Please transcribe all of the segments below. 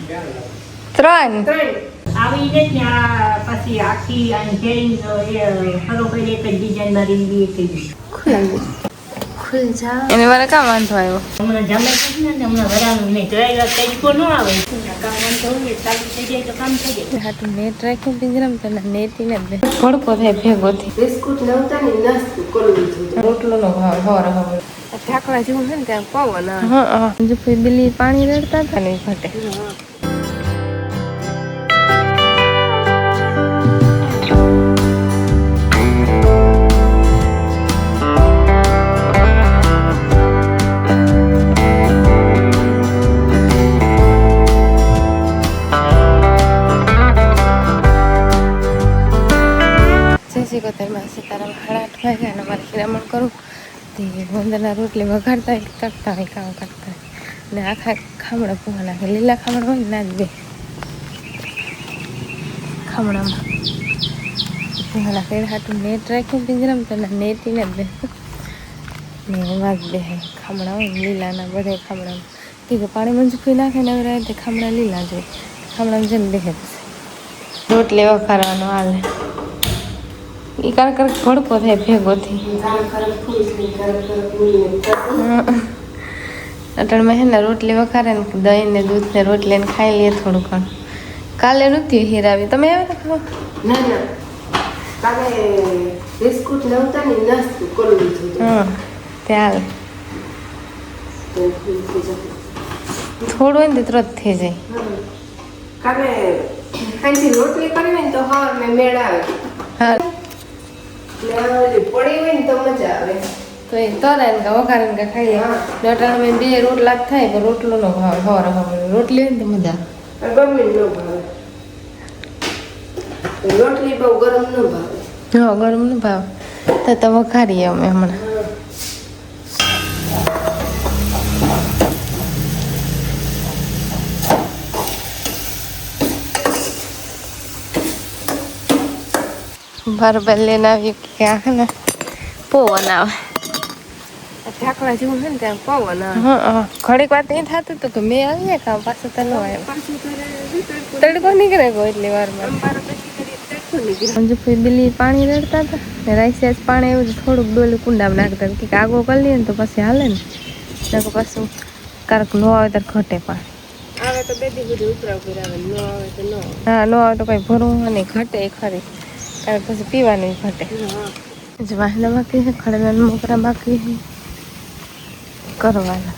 ત્રણ આવીને ત્યાં પછી આખી અને જઈને ફરો કરી એક જ ડિઝાઇન મારી બી એક ખુલ જા એને મારે કામ વાંધો આવ્યો હમણાં જમે છે ને હમણાં વરાનું નહીં તો તરીકો ન આવે કામ વાંધો હોય ચાલુ થઈ જાય તો કામ થઈ જાય હાટું નેટ રાખ્યું પિંજરામ તને નેટી ને બે ભડકો થાય ભેગો થી બિસ્કુટ નવતા ને નાસ્તું કોલવી થયું રોટલો નો ભાવ હવાર હવાર ઢાકણા જેવું છે ને ત્યાં પવન હા જો કોઈ બિલ્લી પાણી રેડતા હતા ને ઘટે સીતારામ 8:30 વાગ્યા અને મારે ખીરામણ કરું તે વંદના રોટલી વઘારતા હોય તરતા હોય કામ કરતા હોય ને આખા ખામણા પૂવા નાખે લીલા ખામણા હોય ના જ બે ખામણામાં પૂવા નાખે હાટું નેટ રાખ્યું પિંજરામાં તો નેટી ને બે ને એમાં જ બે ખામણા હોય લીલાના બધા ખામણામાં કે પાણી મંજૂરી નાખે ને હવે તે ખામણા લીલા જોઈએ ખામણામાં જઈને બેસે પછી રોટલી વઘારવાનો હાલે ઈ કારક ભડકો થાય ભેગો થી અટણમાં હે ને રોટલી વખારે ને દહીં ને દૂધ ને રોટલી ને ખાઈ લઈએ થોડું ઘણું કાલે નહોતી હીરાવી તમે આવ્યા હતા ના કાલે બિસ્કુટ નવતા ને નાસ્તું કોલવી થયું હા ત્યાં થોડું હોય ને તરત થઈ જાય કાલે ખાંસી રોટલી કરવી ને તો હવાર મેં મેળ આવે હા પડી હોય ને તો મજા આવે તો એ તરે ને વઘારે ને ખાઈએ અટાણામાં બે રોટલા જ થાય પણ રોટલો નો ભાવે હવાર હવાર રોટલી હોય ને તો મજા ગમે ન ભાવે રોટલી બહુ ગરમ ન ભાવે હા ગરમ નો ભાવ તો વઘારીએ અમે હમણાં બરાબર લઈને આવ્યું કે આ ને પવન આવે ઢાકણા જેવું છે ને ત્યાં પવન હા ઘડીક વાત એ થતું હતું કે મેં આવીએ કામ પાછું તો ન આવ્યો તડકો નીકળે ગયો એટલી વારમાં મંજુ કોઈ બિલ્લી પાણી રેડતા હતા ને રાઈસે પાણી એવું થોડુંક ડોલી કુંડામાં નાખતા કે આગો કરી લઈએ ને તો પછી હાલે ને પાછું કારક ન આવે તો ઘટે પાણી આવે તો બે દી બધું ઉતરાવ આવે ન આવે તો ન હા ન આવે તો કઈ ભરવું નહીં ઘટે ખરી કારણ પછી પીવાનું ઘટે વાહના બાકી છે ખડેલા મોકરા બાકી છે કરવાના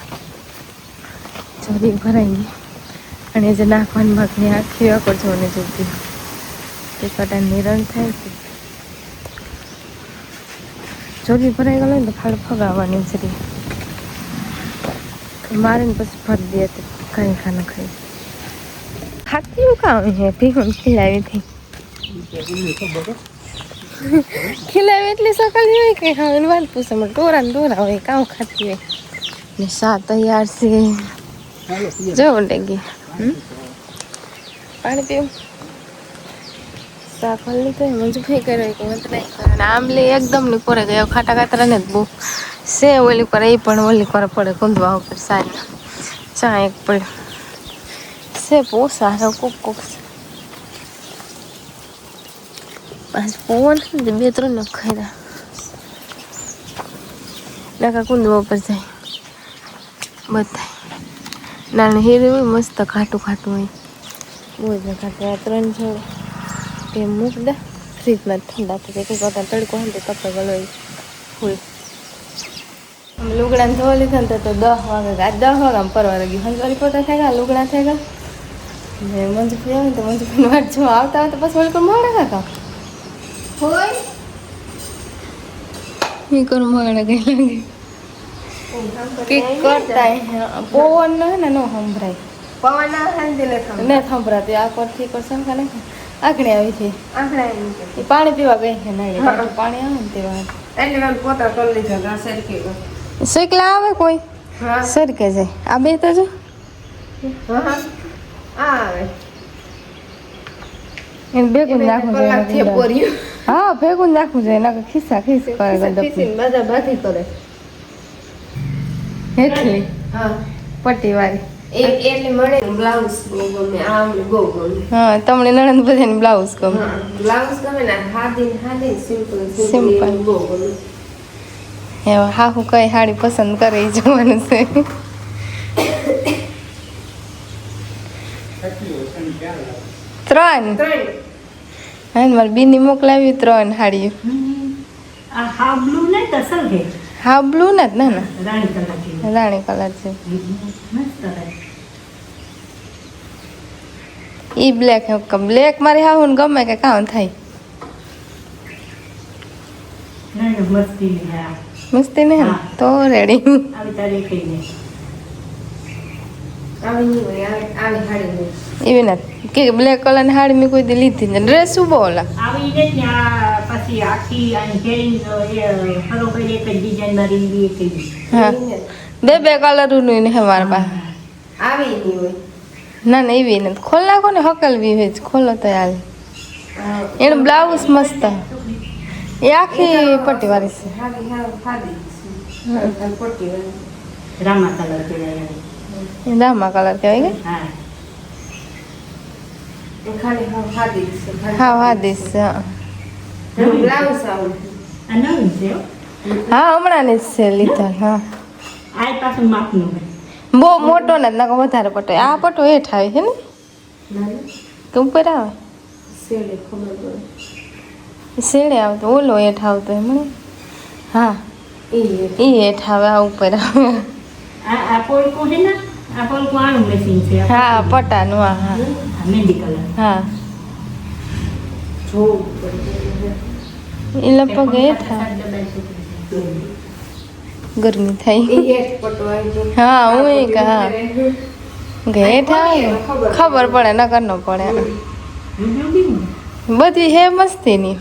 ચોરી ભરાઈ ગઈ અને જે નાખવાની બાકી આખી આખો જોને જોતી તે કટા નિરણ થાય છે ચોરી ભરાઈ ગયો ને તો ફાળ ફગાવવાની જરી મારે ને પછી ભરી દે તો કઈ ખાના ખાઈ ખાતી કામ છે ભીખું ખીલાવી હતી ખીલાવી એટલી સકલ હોય કે હા વાત પૂછે મને ટોરા ને ટોરા હોય કામ ખાતી હોય ને સા તૈયાર છે જવું ડેગી પાણી પીવું સા ખોલી લીધું મંજુ ભાઈ કર્યો કે મને નહીં કરે આમલી એકદમ ની કોરે ગયો ખાટા ખાતરા ને જ બહુ સે ઓલી કરે એ પણ ઓલી કરે પડે કુંદવા ઉપર સારી ચા એક પડે સે પોસા હે કોક કોક પાછ પવન બે ત્રણ ન ખાઈ નાકા કુંદવા ઉપર જાય બધા નાની હેરી હોય મસ્ત ખાટું ખાટું હોય બહુ જ ખાટું આ 3 જોડે તે મૂક દે ફ્રીજમાં ઠંડા થઈ જાય કંઈક તડકો હોય તો તપે ગલો ફૂલ અમે લુગડાને ધોવા લીધા ને તો 10 વાગે આજ 10 વાગે પરવા લાગી હંજવારી પોતા થઈ ગયા લુગડા થઈ ગયા ને મંજુ પી આવે તો મંજુ પીને વાત જો આવતા હોય તો પછી ઓલી કોઈ મળે કાકા હોય એ કોણ મળે ગઈ લાગે કે કરતા પવન ન હે ને નો સંભળાય પવન હાંધી ને સંભળાતી આ પરથી પર સંખા નાખે આંખણે આવી છે એ પાણી પીવા ગઈ છે નાળી પાણી આવે ને તેવા એટલે મેં પોતા કરી લીધા ઘા સરખી ગયો શેકલા આવે કોઈ સરકે જાય આ બે તો જો હા આવે એને ભેગું નાખવું જોઈએ હા ભેગું નાખવું જોઈએ ના ખિસ્સા ખીસ કરે બધા બાધી કરે હેઠલી હા પટ્ટી વાળી એટલે મને બ્લાઉઝ બહુ ગમે આ અમને બહુ ગમે હા તમને નણંદ બધાને બ્લાઉઝ ગમે હા બ્લાઉઝ ગમે ને હાદી સિમ્પલ Simple. બહુ ગમે એવા હાહુ કઈ સાડી પસંદ કરે એ જોવાનું છે ત્રણ હા મારી બીની મોકલાવી 3 સાડીઓ આ હાફ બ્લુ ને તસલ છે હા બ્લુ ને ના ના રાણી કલર છે રાણી કલર છે મસ્ત છે ઈ બ્લેક બ્લેક મારે હાહુ ને ગમે કે કામ થાય ના મસ્તી ને હા મસ્તી ને હા. તો રેડી આવી તારે કહીને આવી નહીં હોય આવી હાડી હોય એવી ના કે બ્લેક કલર ની સાડી મેં કોઈ દી લીધી ને ડ્રેસ શું બોલા આવી ને ત્યાં પછી આખી અને ચેન્જ એ ફરો કરી એક જ ડિઝાઇન મારી બી એક જ હા બે કલર નું ને હે મારા પાસે આવી નહીં હોય ના ના એવી નથી ખોલ નાખો ને હકલવી હોય છે. ખોલો તો હાલ એનું બ્લાઉઝ મસ્ત એ આખી પટ્ટી વાળી છે હાદી પટ્ટી વાળી રામા કલર કહેવાય એ દામા કલર કહેવાય કે હા ખાલી હાદી છે હા હા દિસ હા બ્લાઉઝ આવું આ નવીન છે હો. હા હમણાં જ છે લીધા હા આ પાછું માપનું છે. બહુ મોટો ને નકો વધારે પટો આ પટો હેઠ આવે છે ને કે ઉપર આવે શેડે ખબર પડે શેડે આવતો ઓલો હેઠ આવતો એમ હા એ એ હેઠ આવે આ ઉપર આવે આ પોલકું છે ને આ પોલકું આનું મેચિંગ છે હા પટાનું હા હા આ મહેંદી કલર હા જોવું પડે એ લગભગ હેઠ આવે ગરમી થઈ એ એક પટો આવી ગયો હા હું એ હા હેઠ આવે ખબર પડે નકર ન પડે બધી હે મસ્તી ની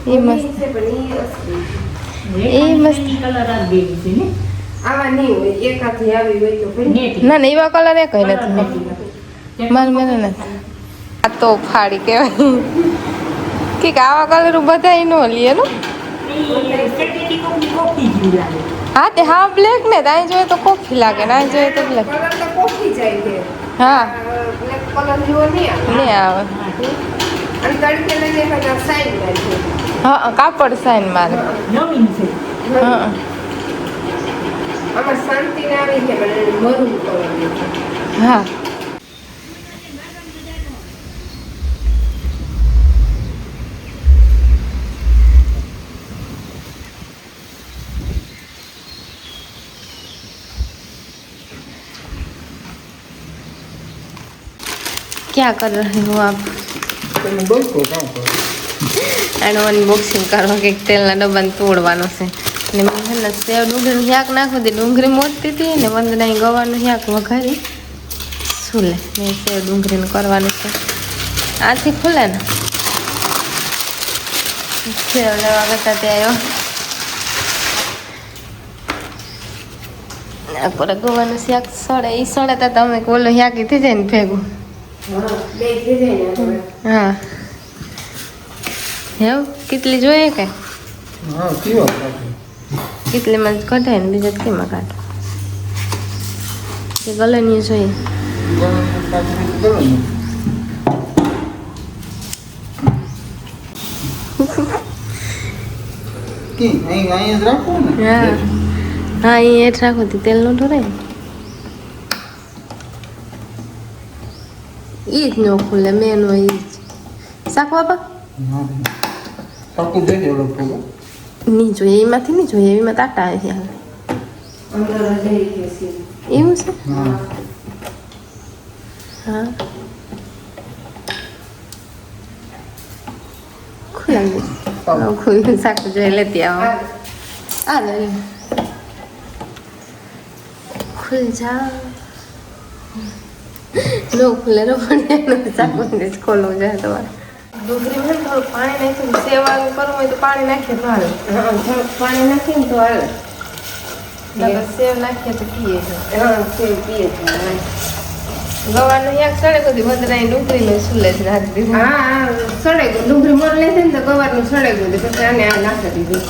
એ મસ્ત છે પણ એ અસલી એ મસ્ત. કલર આ ગેવી છે ને આવા નહીં હોય એકાથી આવી હોય તો ભાઈ નેટ ના ના એવા કલર એ કઈ નથી મારે મને નથી આ તો ફાડી કહેવાય કે આવા કલર બધા નો લે નો હા તે હા બ્લેક ને અહીં જોઈએ તો કોફી લાગે ને અહીં જોઈએ તો બ્લેક કલર તો કોફી જાય છે હા બ્લેક કલર જેવો નહીં આવે નહીં આવે અને તડકે લઈને એકાદ સાઈડ જાય છે હા કાપડ સાઈન મારે નવીન છે હા આમાં શાંતિ ને આવી છે પણ મરું કલર હા क्या कर रहे हो आप એનું અનબોક્સિંગ કરવા કે તેલના ડબ્બાને તોડવાનો છે ને મેં છે ને સેવ ડુંગળીનું શાક નાખું હતી ડુંગળી મોટતી હતી ને વંદના ગવાનું શાક વઘારી શું લે મેં સેવ ડુંગળીનું કરવાનું છે આથી ખુલે ને સેવ લેવા કરતા ત્યાં આવ્યો પર ગવાનું શાક સડે એ સડે તો તમે ઓલો શાકી થઈ જાય ને ભેગું હા બે થઈ જાય ને હા હેવ કેટલી જોઈએ કે હા કેવો કેટલીમાં જ કઢાય ને બીજા કેમાં કાઢો કે ગલનીએ જોઈએ અહીં જ રાખો ને હા હા એ હેઠ રાખો તે તેલ નો ઢોરાય એ જ ન ખુલે મેન હોય એ જ શાક બાપા પાકું દઈ દે ઓલો ફોટો નહીં જોઈએ એમાંથી નહીં જોઈએ એમાં તાટા આવે છે હાલ અંદર જઈ છે એવું છે હા હા ખુલ્લા ખુલ્લું શાક જોઈ લેતી આવો આ લે ખુલ જા નો ખુલે રો પણ શાક જ ખોલવું જોઈએ તમારે ડુંગળીમાં થોડું પાણી નાખીને સેવાનું કરવું હોય તો પાણી નાખીએ તો હાલે હા થોડુંક પાણી નાખીને તો હાલે નકર સેવ નાખીએ તો પીએ છે હા સેવ પીએ છે ગવાનું યાક સડે બધી વધરાઈ ડુંગળીનું સુલે જ નાખી દીધું હા હા સળે ગયું ડુંગળી મર લે છે ને તો ગવારનું સળે ગયું તો પછી આને આ નાખી દીધું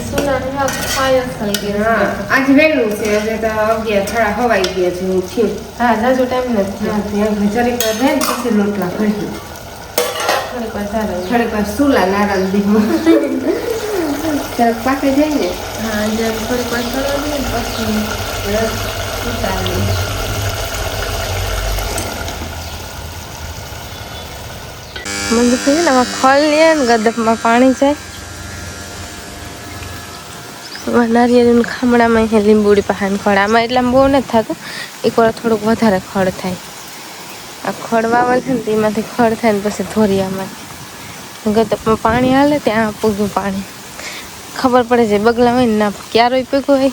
સોનાનું શાક ખાય થઈ ગયું. હા આજ વહેલું છે હજુ તો 11 થોડા હવાઈ ગયા છે હું થયું. હા જાજો ટાઈમ નથી. હા ત્યાં જરીક વાર રહે ને પછી રોટલા કરી થોડીક વાર ચાલે. થોડીક વાર સુલા નારાયણ દીધું જરાક પાકે જાય ને. હા જેમ થોડીક વાર ચડવા દઈએ ને પછી ઉતારીએ. મને તો ને આમાં ખોલ લે ને ગદપમાં પાણી જાય. નારિયેળીના ખામણામાં અહીંયા લીંબુડી પાહાને ખડ આમાં એટલામાં બહુ નથી થતું. એકવાર થોડુંક વધારે ખડ થાય. આ ખડ વાવલ છે ને તેમાંથી ખડ થાય ને પછી ધોરિયામાં ગદપમાં પાણી હાલે ત્યાં પૂગું પાણી ખબર પડે છે. બગલા હોય ને ના ક્યારોય પૂગું હોય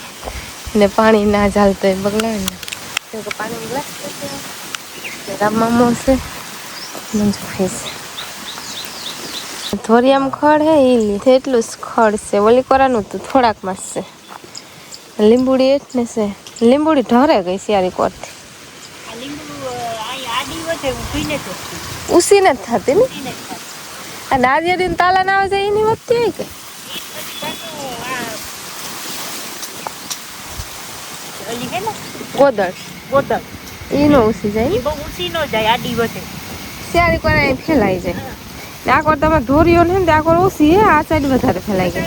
ને પાણી ના ચાલતો હોય બગલા હોય ને તો પાણી ગ્લાસ રામમામો છે મંજુ ફેસ ધોરિયામાં ખડ હે એ લીધે એટલું જ ખડ છે. ઓલી કોરાનું તો થોડાકમાં જ છે. લીંબુડી એટલે છે લીંબુડી ઢરે ગઈ શિયાળી કોરથી. ઉસી નથી થતી ને. આ નારિયેળી તાલા ના આવે છે એની વધતી હોય કે ગોદળ એ નો ઉસી જાય. શિયાળી કોરા અહીં ફેલાઈ જાય. આ કોર તમે ધોરીઓ ને આ કોર ઓછી હે આ સાઈડ વધારે ફેલાઈ ગઈ.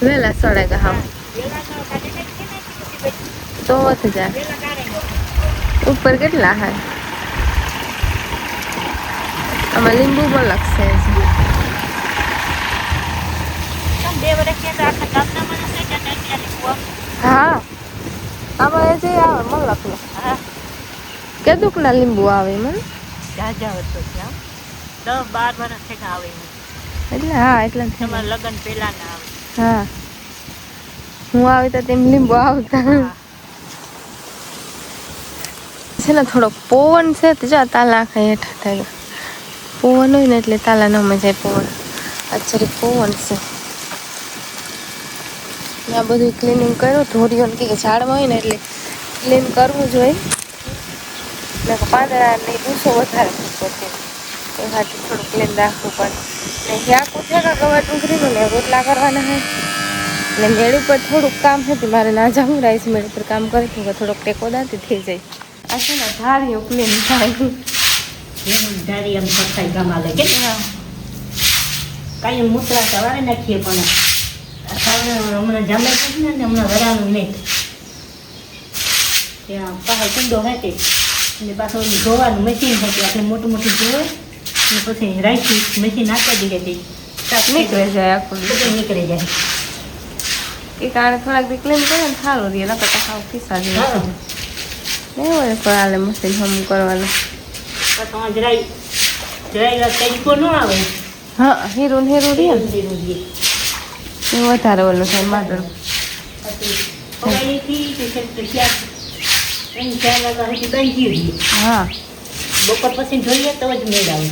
વેલા સડે ગયા હા તો વધ જાય. ઉપર કેટલા હે આમાં લીંબુ પણ લખશે. હા આમાં એ જે આવે મને લખલો કેટલુંક ના લીંબુ આવે મને 10 12 વર્ષ આવે એટલે હા એટલે તમારા લગ્ન પહેલા ના આવે. હા હું આવી તો તેમ લીંબુ આવતા છે ને. થોડોક પવન છે તો જા તાલા આખા હેઠા થાય. પવન હોય ને એટલે તાલા ન મજા પવન. અત્યારે પવન છે. આ બધું ક્લિનિંગ કર્યું. ધોરીઓને કે ઝાડમાં હોય ને એટલે ક્લીન કરવું જોઈએ. પાંદડા ને દૂસો વધારે પડતી એ હાથે થોડું ક્લીન રાખવું પડે. ને આખું છે કે ગવાર ડુંગળીનું ને રોટલા કરવાના હોય ને મેળ ઉપર થોડુંક કામ હતું મારે ના જવું રાઈસ મેળ ઉપર કામ કરી કે થોડોક ટેકો દાંતી થઈ જાય. આ છે ને ધારીઓ ક્લીન થાય ધારી આમ સફાઈ ગમાલે કે કાંઈ મૂતરા સવારે નાખીએ પણ હમણાં જામે છે ને હમણાં વરાનું નહીં ત્યાં પાછળ કુંડો હતી અને પાછું ધોવાનું મશીન હતું. આપણે મોટું મોટું ધોવે અને પછી રાઈસ મશીન નાખવા દઈએ હતી નીકળે જાય આખું બધું નીકળી જાય. એ કારણે થોડાક બી ક્લીન કરે ને સારું રહે. નકર તો ખાવ ખિસ્સા જેવું નહીં હોય પણ હાલે મશીન હમું કરવાનું. પાછું જરાય તરીકો ન આવે. હા હીરું રહે ને એ વધારે ઓલું થાય માત્ર. હા બપોર પછી જોઈએ તો જ મેળ આવે.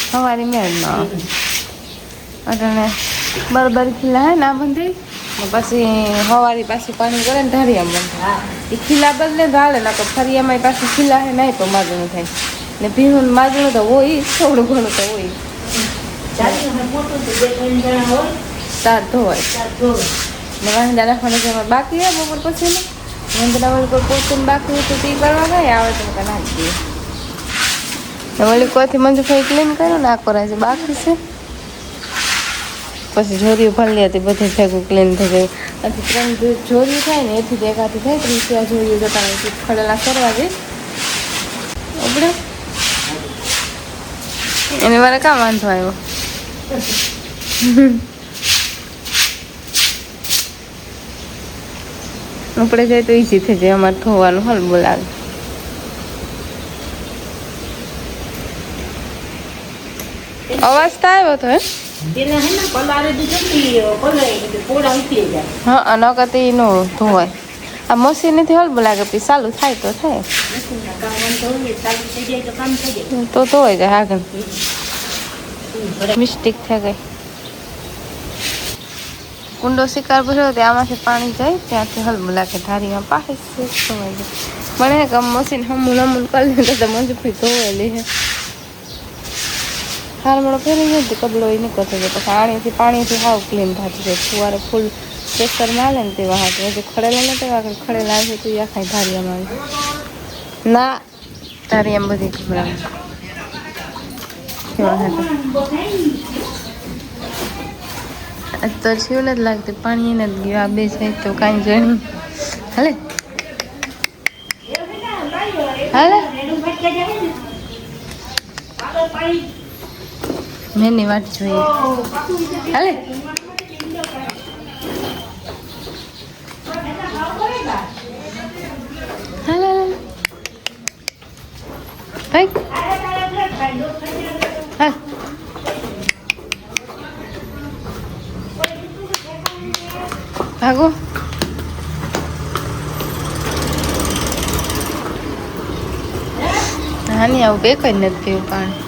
સવારે મેળ ન આવે. અને બરાબર ખીલા હે ના બંધ થઈ પછી સવારે પાછું પાણી કરે ને ધારિયા બંધ એ ખીલા બદલે તો હાલે ના તો ફરિયામાં પાછું ખીલા હે નહીં તો માજણું થાય ને ભીનું માજણું તો હોય થોડું ઘણું તો હોય. તાર ધોવાય ને વાંદા નાખવાના જે અમારે બાકી હે બપોર પછી ને વાંદા વળી કોઈ પોતું બાકી હોય તો તે કરવા ગયા આવે તો નાખી દઈએ. વળી કોઈથી મંજુભાઈ ક્લીન કર્યું ને આ કરે છે બાકી છે. પછી જોરીઓ ભરી હતી બધી ભેગું ક્લીન થઈ ગયું. આથી 3 જોરીઓ થાય ને એથી એકાથી થાય 30 જોરીઓ જતા ખડેલા કરવા જઈશ આપણે એને મારે કાં વાંધો આવ્યો. આપણે જાય તો ઈઝી થઈ જાય. અમારે ધોવાનું હલ બોલાવે. અવાજ તો આવ્યો તો હે પેલા હે ને પલારે દીધું પલાળી દીધું પોળા ઉતરી જાય. હા ન કરતી નો ધોવાય. આ મશીનથી હલ બોલાવે પછી ચાલુ થાય તો થાય મશીનના કામ વાંધો હોય ચાલુ થઈ જાય તો કામ થઈ જાય. તો ધોવાઈ જાય આગળ. મિસ્ટેક થઈ ગઈ. કુંડો શિકાર ભર્યો તે આમાંથી પાણી જાય ત્યાંથી હલ બોલાવે ધારીમાં પાસે ધોવાઈ જાય. મને કે મશીન હમું નમું કરી લે તો મંજુફી ધોવાયેલી હે હારમળો ફેરી ગયો તો કબલો એ નીકળતો જાય પછી પાણીથી હાવ ક્લીન થતું જાય ફુવારે ફૂલ પ્રેશર મારે ને તેવા હાથ હજુ ખડેલા નથી આગળ ખડેલા આવે તો આખા ધારિયામાં ના તારી એમ બધી ખબર આવે કેવા હતા તો થયું નથી લાગતું પાણી નથી ગયું આ બે છે તો કાંઈ જણી હાલે હાલે મેની વાટ જોઈએ હાલે હાલે ભાઈ હા ભાગો હાની આવું બે કઈ નથી પીવું પાણી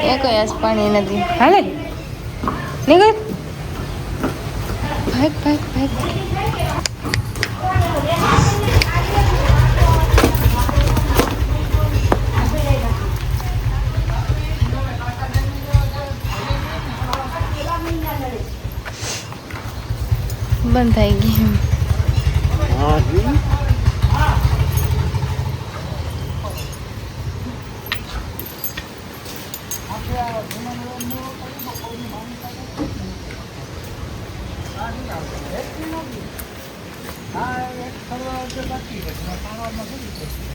એ કઈ આજ પાણી નથી હાલે નીકળ ભાગ ભાગ ભાગ બંધ થઈ ગઈ હા જી